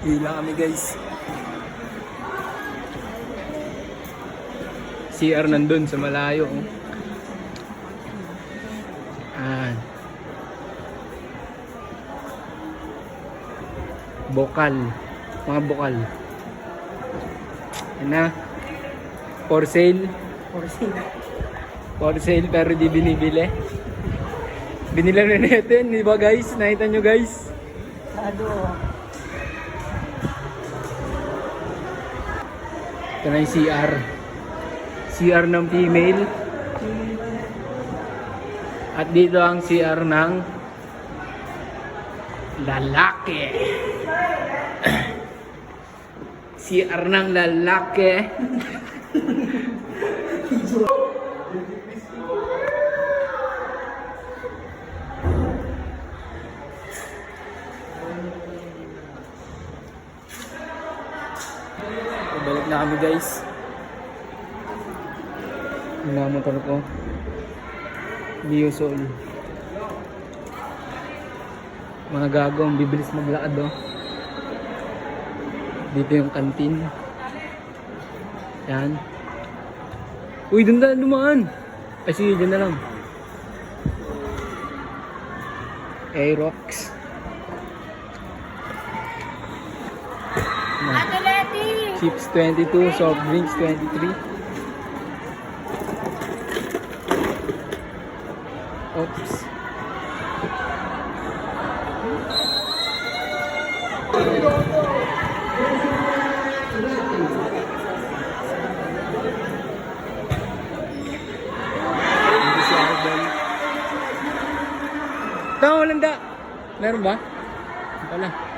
Hila kami guys. CR nandun sa malayo. Oh. Ah. Bokal. Mga bokal. Yan na. For sale. For sale. For sale pero di binibili. Binilan na natin, di ba guys? Nakita nyo guys? Sado. Ito na yung CR. CR ng female. At dito ang CR ng lalaki. CR ng lalaki. Balik na kami guys. Yung mga motor ko. Liosol. Mga gagong bibilis maglakad oh. Dito yung kantin. Yan. Uy, doon na dumaan. Ay sige, dyan na lang. Aerox. Chips 22, soft drinks 23. Oops. Tama, walang da. Meron ba? Wala.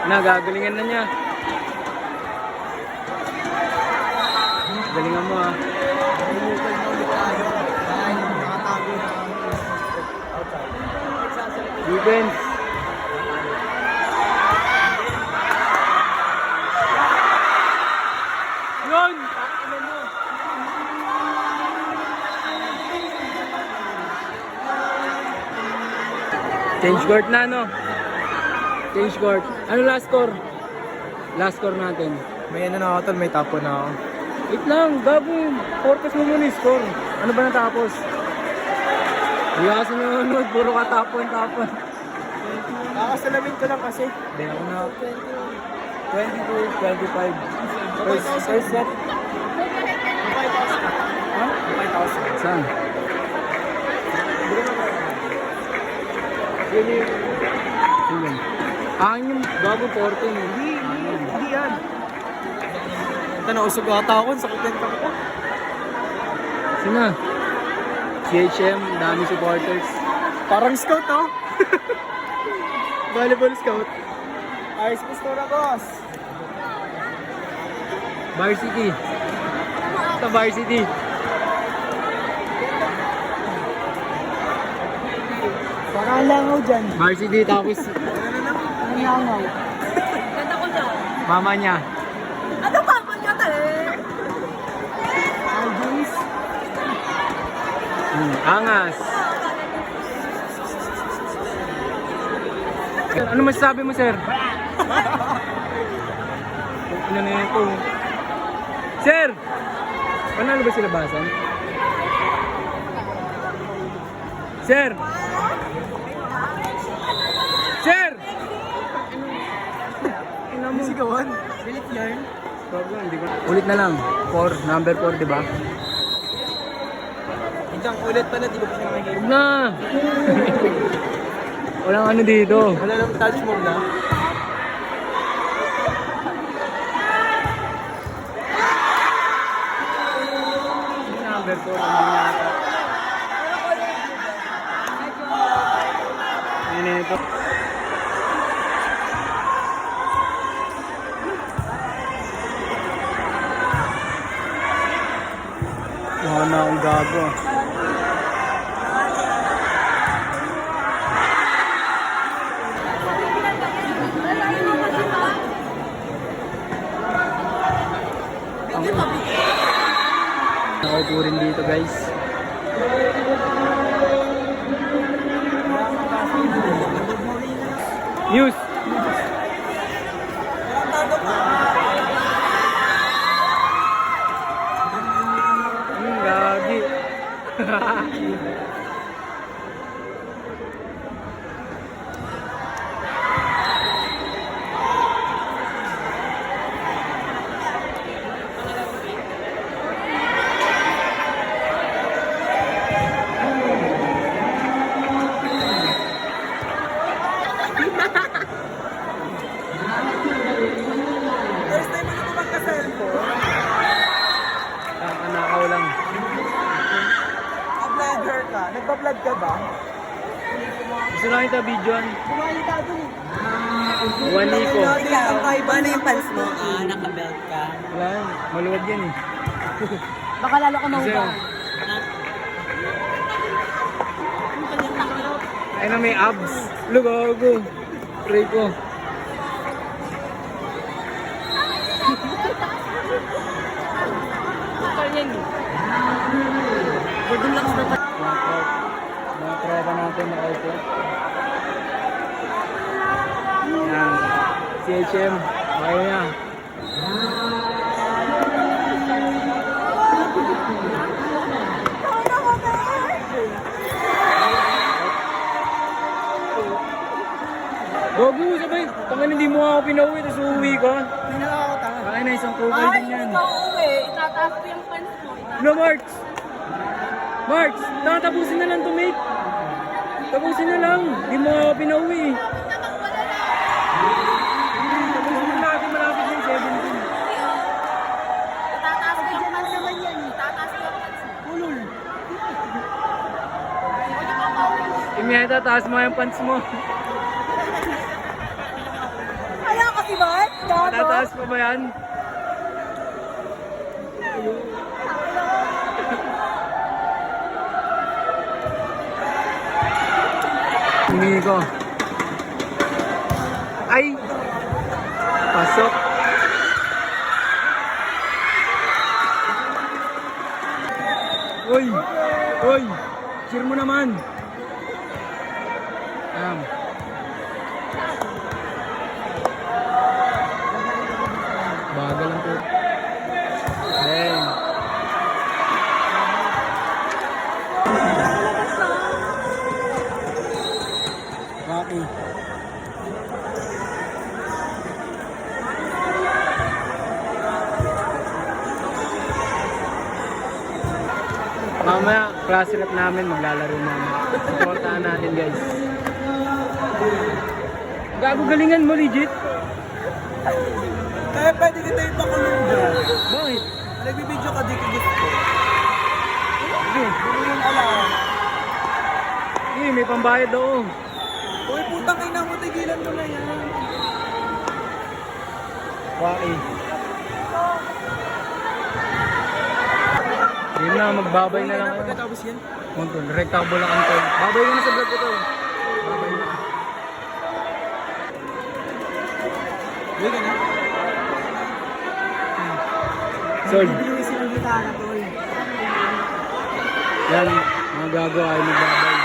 Nagagalingan na niya. Galingan mo ah. Defense. Yun! Change court na no? Change court. Ano last score? Last score natin. May ano na ako tol, may tapo na ako. Wait lang, gabo. Forecast mo muna yung score. Ano ba natapos? Hindi kasi nanonood, puro ka tapon. Kakasalamin ko lang kasi. Hindi ako na 22, 25. First set. 5,000. Ha? 5,000. Saan? Sige. Angin yung gago 14. Hindi yan. Ito na, usog ata ako, sakitin ka ko. Sina? CHM, dami supporters. Parang scout oh. Volleyball scout. Ayos postura boss. Varsity. Ito varsity. Parang langaw dyan. Varsity tapos Parang langaw. Ganda ko dyan. mama niya. Ano pa ba niya tayo? Algins. Angas. Ano masasabi mo, sir? Ano na ito? Sir! Panalo ba sila basan? Sir! Sir! Ina mo. Sigawan. Bilit yarn. Ulit na lang. Number 4, di ba? Isang ulit pala, di ko pa nakikita. Huwag na! Walang ano dito. Wala nang touch move na. Number 4, ano yata? Ano ito? Wala na akong gago. Ako po rin dito guys. News! Gagi. First time mo na magka-cellphone. Kakanakaw lang. Vlogger ka. Nagpa-vlog ka ba? Gusto lang kita videoan. Kumain ka dun. Juanico. Ikaw, paano yung pants mo? Naka-belt ka. Wala yan. Maluwag yan eh. Baka lalo ka Kasi mahubang. ay na may abs. Lugago. Pray ko. Gordon Locks na pa. Mga tropa natin nakaupo. Yan. CHM. Kaya niya. Gogo, sabay. Tangan hindi mo ako pinauwi, tapos uuwi ka. Hindi na ako tanga. Kaya na isang profile din yan. Uuwi. Itataas ko yung pants mo. No, Marks! Marks! Tapusin na lang to, mate. Tapusin na lang. Hindi mo ako pinauwi. Tapusin na natin, malapit na yung 17. Itataas ko yung pants naman yan. Itataas ko yung pants mo. Ulul. Imyeta, taas mo yung pants mo. Kaya kasi ba? Gago. Tataas pa ba yan? Hindi ko. Ay! Pasok. Uy! Uy! Cheer mo naman. Bagal lang po. Then. Rocky. Mamaya, klase rep namin, maglalaro namin. Supportahan natin guys. Gago galingan mo, legit. Kaya pwede kita ipakulong dyan. Bakit? Nagbibideo ka dito gusto. Sige. Hindi yung alam. Sige, may pambayad ako. Uy, putang ina mo, tigilan mo na yan. Rocky. Yun na, magbabay na lang kayo. Pagkatapos yan. Montol, rectable lang ang tol. Babay ka na sa vlog ko to. Babay na. Uy, ganyan. Sold. Bibili silang gitara, tol. Yan, mga gago ay magbabay.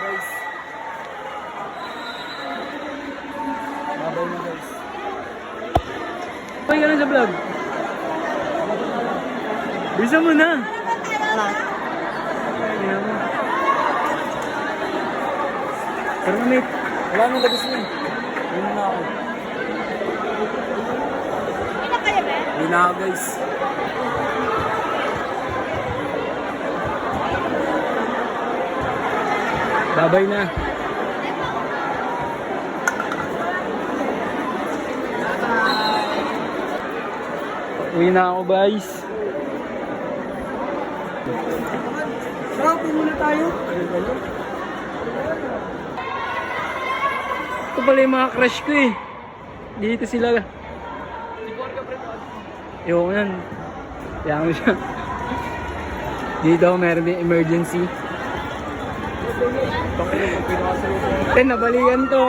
Guys. Babay na guys. Babay ka na sa vlog. Bisa mo na. Tingnan mo. Pero mate, Wala nang labis na. Yun na ako. Yun na ako guys. babay na. Uwi na ako guys. Sarap, muna tayo. Ito pala yung mga crush ko eh. Dito sila. Yung yan. Kaya mo siya. Dito meron din emergency. Nabalikan to.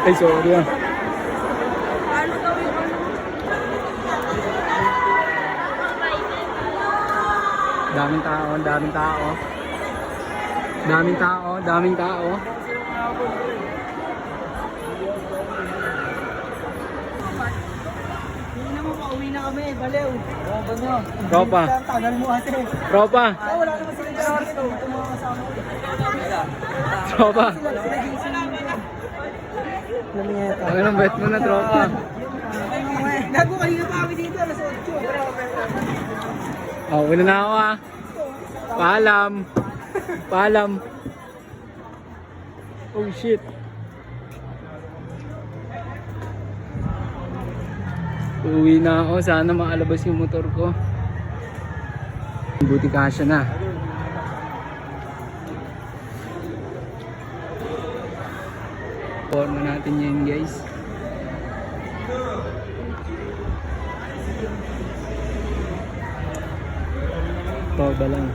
Ay, sorry ah. Ano daw yung ano? Daming tao, daming tao. Daming tao, daming tao. Hindi naman pauwi na kami, baliw. Oo, ba nyo? Tropa, Tagal mo ate. tropa, Ah, wala naman silang gawin ito. Ito mga kasama ko. tropa. Sila gising namin. Namiyeta. Ang anong bet mo na, tropa? Gago kanina pa kami dito, alas 8. Oh, una na ako ah. Paalam. Paalam. Oh shit. Uwi na ako. Sana makalabas yung motor ko. Buti kasya na. Forma natin yan guys. Todo lang.